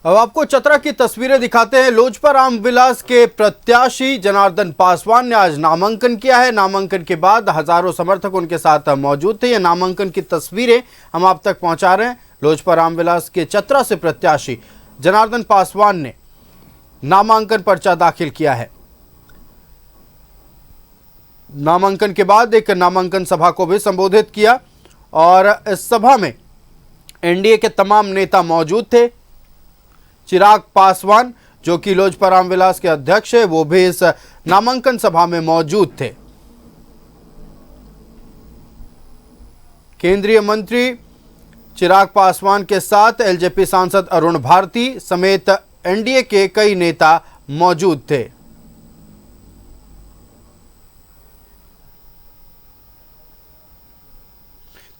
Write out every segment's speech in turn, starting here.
अब आपको चतरा की तस्वीरें दिखाते हैं। लोजपा रामविलास के प्रत्याशी जनार्दन पासवान ने आज नामांकन किया है। नामांकन के बाद हजारों समर्थक उनके साथ मौजूद थे। ये नामांकन की तस्वीरें हम आप तक पहुंचा रहे हैं। लोजपा रामविलास के चतरा से प्रत्याशी जनार्दन पासवान ने नामांकन पर्चा दाखिल किया है। नामांकन के बाद एक नामांकन सभा को भी संबोधित किया और इस सभा में एनडीए के तमाम नेता मौजूद थे। चिराग पासवान जो कि लोजपा रामविलास के अध्यक्ष है, वो भी इस नामांकन सभा में मौजूद थे। केंद्रीय मंत्री चिराग पासवान के साथ एलजेपी सांसद अरुण भारती समेत एनडीए के कई नेता मौजूद थे।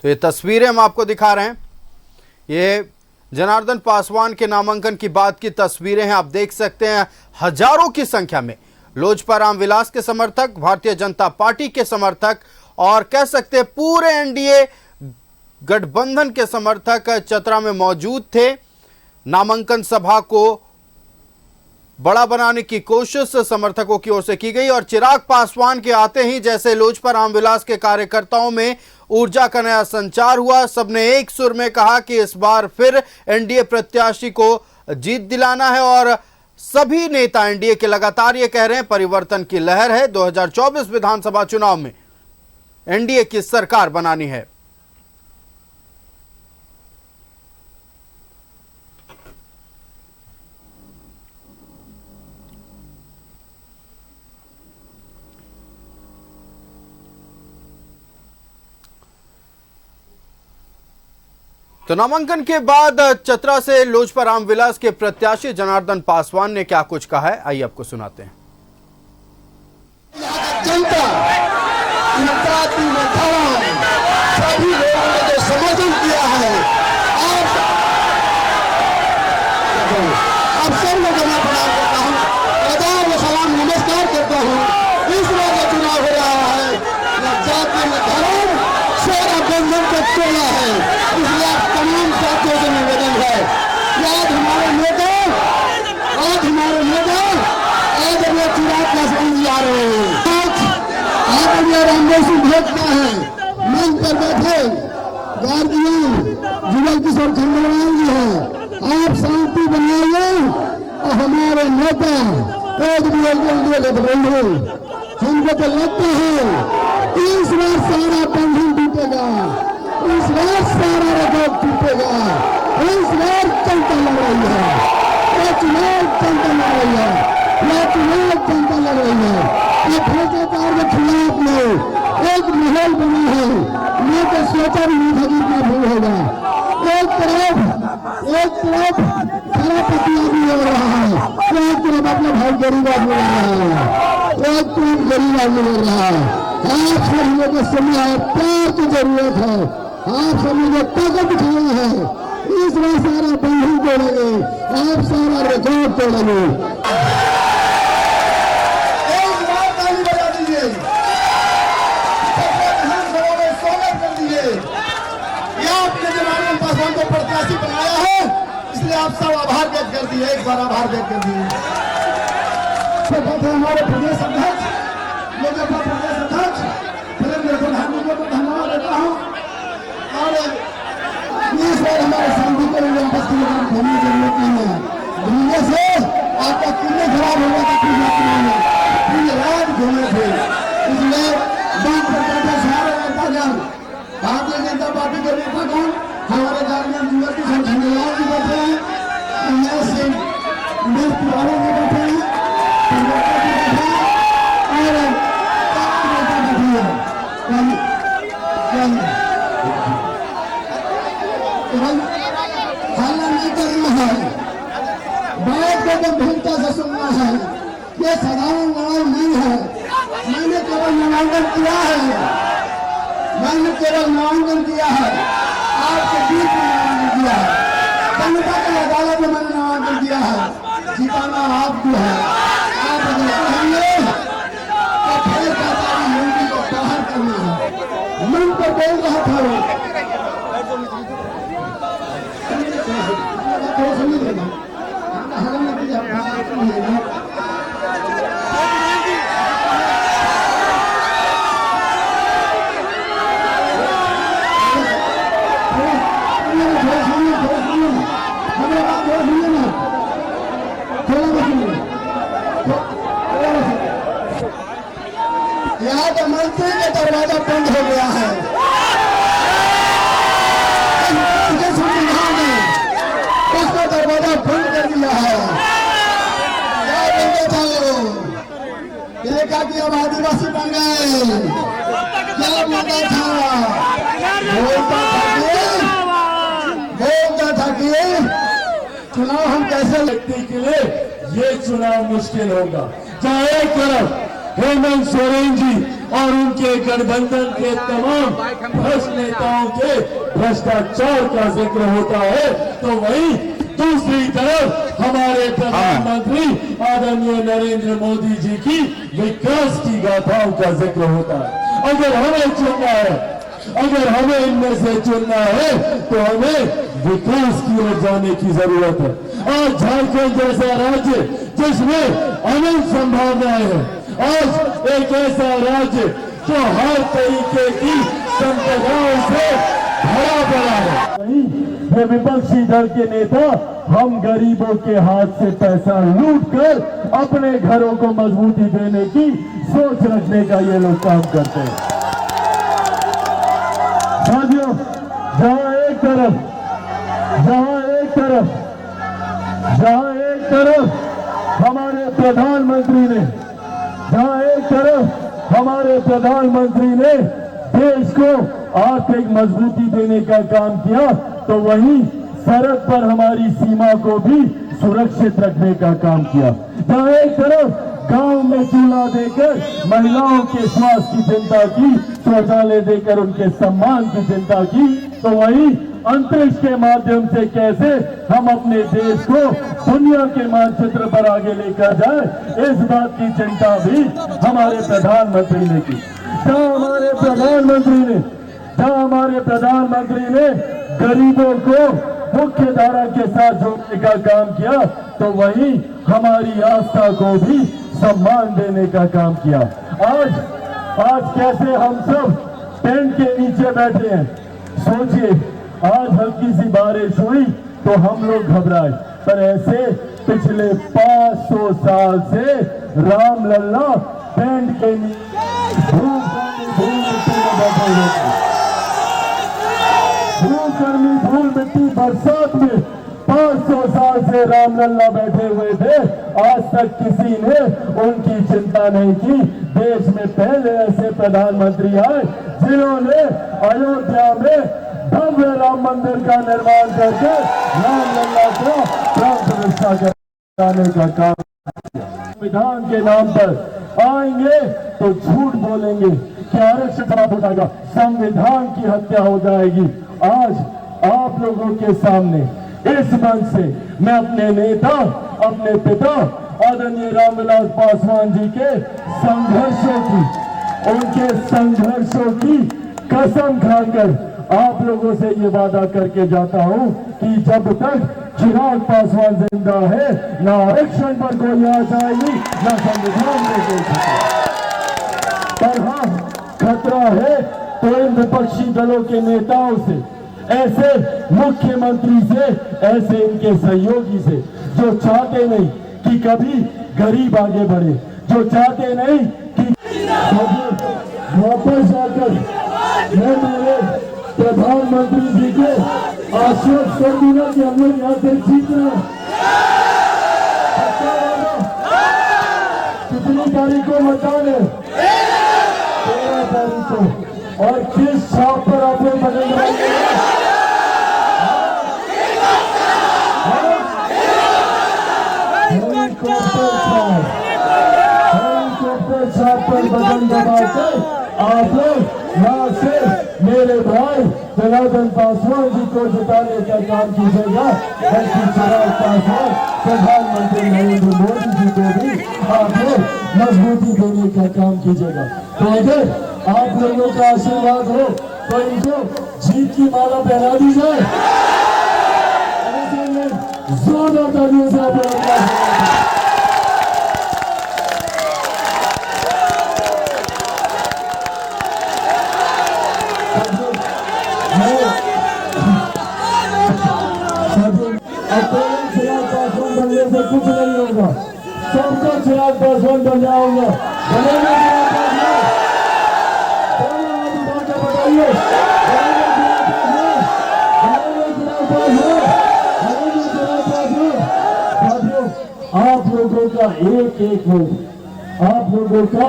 तो ये तस्वीरें हम आपको दिखा रहे हैं। ये जनार्दन पासवान के नामांकन की बात की तस्वीरें हैं। आप देख सकते हैं हजारों की संख्या में लोजपा रामविलास के समर्थक, भारतीय जनता पार्टी के समर्थक और कह सकते हैं पूरे एनडीए गठबंधन के समर्थक चतरा में मौजूद थे। नामांकन सभा को बड़ा बनाने की कोशिश समर्थकों की ओर से की गई और चिराग पासवान के आते ही जैसे लोजपा रामविलास के कार्यकर्ताओं में ऊर्जा का नया संचार हुआ। सबने एक सुर में कहा कि इस बार फिर एनडीए प्रत्याशी को जीत दिलाना है और सभी नेता एनडीए के लगातार ये कह रहे हैं परिवर्तन की लहर है। 2024 विधानसभा चुनाव में एनडीए की सरकार बनानी है। तो नामांकन के बाद चतरा से लोजपा रामविलास के प्रत्याशी जनार्दन पासवान ने क्या कुछ कहा है, आइए आपको सुनाते हैं। जनता सभी लोगों ने जो समर्थन किया है, आप सब लोगों को प्रणाम करता हूँ, आदाब व सलाम नमस्कार करता हूँ। इस बार जो चुनाव हो रहा है जाति में धर्म सारा बंधन का तोड़ा है, इसलिए आप तमाम साथियों से निवेदन है कि आज हमारे नेता आज अपने चिराग पासवान जी आ रहे हैं। आज ये रामदेव सिंह भेजता है मंच पर बैठे गार्जियन जुगल किशोर खंडेलवाल जी हैं। आप शांति बनाइए और हमारे नेता हमको तो लगता है इस बार सारा बंधन टूटेगा, इस बार सारा रिकॉर्ड टूटेगा। इस बार जनता लग रही है, ये चुनाव जनता लग रही है, ये चुनाव जनता लग रही है। ये भ्रष्टाचार के खिलाफ में एक माहौल बना है। मैं तो सोचा भी नहीं था कि इतना भूल होगा। एक तरफ खरा पतिया भी हो रहा है, एक तरफ अपना भाई गरीब आदमी लग रहा है, एक तरफ गरीब आदमी लग रहा है। आप सब लोगों को समय है, प्यार की जरूरत है। आप सब लोग ताकत दिखाना है। इस बार सारा बंधन तोड़ेंगे, आप सारा रिकॉर्ड तोड़ेंगे। एक बार ताली बजा दीजिए, विधानसभा में स्वागत कर दीजिए। ये आपने जनार्दन पासवान को प्रत्याशी बनाया है, इसलिए आप सब आभार व्यक्त कर दिए। एक बार आभार व्यक्त कर दिए। हमारे प्रदेश अध्यक्ष लोजपा प्रदेश अध्यक्ष धर्मेंद्र प्रधान को धन्यवाद देता हूँ और इस बार हमारे शांति को घूमने की जरूरत नहीं है। घूमने से आपका कितने खराब होगा तो कोई बात नहीं है। पूरी रात घूमे थे, इसलिए बात पर बैठे सारे नेतागण, भारतीय जनता पार्टी के नेतागण, हमारे गार्जियन जुगल किशोर खंडेलवाल जी बैठे हैं, मेरे पुराने जी बैठे हैं, हल्ला नहीं करना है, बैठ को गंभीरता से सुनना है। ये साधारण लड़ाई नहीं है। मैंने केवल नामांकन किया है, आपके बीच में नामांकन किया है, जनता की अदालत में मैंने नामांकन किया है। जिताना आपको है, आप अगर कहेंगे तो फिर कहता है हिंदी को बाहर करना है। मन पर बोल रहा था यहाँ तो मंत्री का दरवाजा बंद हो गया है। संविधान ने उसका दरवाजा बंद कर दिया है। क्या बोलते थे ये कहा कि अब आदिवासी बन गए। क्या बोलता था चुनाव हम कैसे व्यक्ति के लिए ये चुनाव मुश्किल होगा। जहाँ एक तरफ हेमंत सोरेन जी और उनके गठबंधन के तमाम भ्रष्ट नेताओं के भ्रष्टाचार का जिक्र होता है, तो वहीं दूसरी तरफ हमारे प्रधानमंत्री आदरणीय नरेंद्र मोदी जी की विकास की गाथाओं का जिक्र होता है। अगर हमें चुनना है, अगर हमें इनमें से चुनना है, तो हमें विकास की ओर जाने की जरूरत है। आज झारखंड जैसा राज्य जिसमें अनेक संभावनाएं हैं, आज एक ऐसा राज्य जो हर तरीके की संपदाओं से भरा पड़ा है। ये विपक्षी दल के नेता हम गरीबों के हाथ से पैसा लूट कर अपने घरों को मजबूती देने की सोच रखने का ये लोग काम करते हैं। साथियों, जहां एक तरफ हमारे प्रधानमंत्री ने देश को आर्थिक मजबूती देने का काम किया, तो वहीं सरहद पर हमारी सीमा को भी सुरक्षित रखने का काम किया। जहां एक तरफ गांव में चूल्हा देकर महिलाओं के स्वास्थ्य की चिंता की, शौचालय देकर उनके सम्मान की चिंता की, तो वहीं अंतरिक्ष के माध्यम से कैसे हम अपने देश को दुनिया के मानचित्र पर आगे लेकर जाए, इस बात की चिंता भी हमारे प्रधानमंत्री ने की। जहां हमारे प्रधानमंत्री ने गरीबों को मुख्य धारा के साथ जोड़ने का काम किया, तो वहीं हमारी आस्था को भी सम्मान देने का काम किया। आज कैसे हम सब टेंट के नीचे बैठे हैं। सोचिए, आज हल्की सी बारिश हुई तो हम लोग घबराए, पर ऐसे पिछले 500 साल से राम लल्ला टेंट के नीचे धूप गर्मी धूल मिट्टी बरसात में 500 साल से राम लल्ला बैठे हुए थे। आज तक किसी ने उनकी चिंता नहीं की। देश में पहले ऐसे प्रधानमंत्री आए जिन्होंने अयोध्या में भव्य राम मंदिर का निर्माण करके राम लल्ला को प्राण प्रतिष्ठा कराने का काम किया। संविधान के नाम पर आएंगे तो झूठ बोलेंगे कि आरक्षण समाप्त हो जाएगा, संविधान की हत्या हो जाएगी। आज आप लोगों के सामने इस मंच से मैं अपने नेता, अपने पिता आदरणीय रामविलास पासवान जी के संघर्षों की कसम खाकर आप लोगों से ये वादा करके जाता हूं कि जब तक चिराग पासवान जिंदा है, ना आरक्षण पर कोई आ जाएगी, ना संविधान पे कोई खतरा। पर हाँ, खतरा है तो इन विपक्षी दलों के नेताओं से, ऐसे मुख्यमंत्री से, ऐसे इनके सहयोगी से, जो चाहते नहीं कि कभी गरीब आगे बढ़े, जो चाहते नहीं कि वापस आकर मैं मेरे प्रधानमंत्री जी को आश्वस्त कर दूंगा कि हम लोग यहाँ से जीत रहे हैं। कितनी तारीख को मतदान है? 13 तारीख को। और किस छाप पर आप लोग बदल रहे हैं? हेलीकॉप्टर छाप पर बटन दबाकर आप लोग यहाँ से मेरे भाई जनार्दन पासवान जी को जिताने का काम कीजिएगा। बल्कि चिराग पासवान प्रधानमंत्री नरेंद्र मोदी जी को भी आप लोग मजबूती देने का काम कीजिएगा। तो अगर आप लोगों का आशीर्वाद हो तो इनको जीत की माला पहना दी जाए। जोरदार तालियों से आप लोग और कोई चिराग पासवान बनने से कुछ नहीं होगा। सबको चिराग पासवान बन जाऊंगा। बनेगा चिराग पासवान? बताइए, आप लोगों का एक एक वोट, आप लोगों का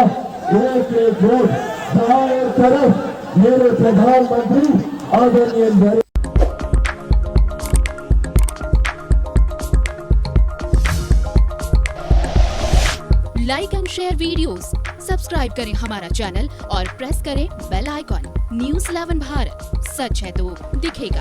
एक एक वोट दाएं तरफ मेरे प्रधानमंत्री आदरणीय Narendra. Like and share videos, subscribe करें हमारा चैनल और प्रेस करें बेल आइकॉन। न्यूज़ 11 भारत, सच है तो दिखेगा।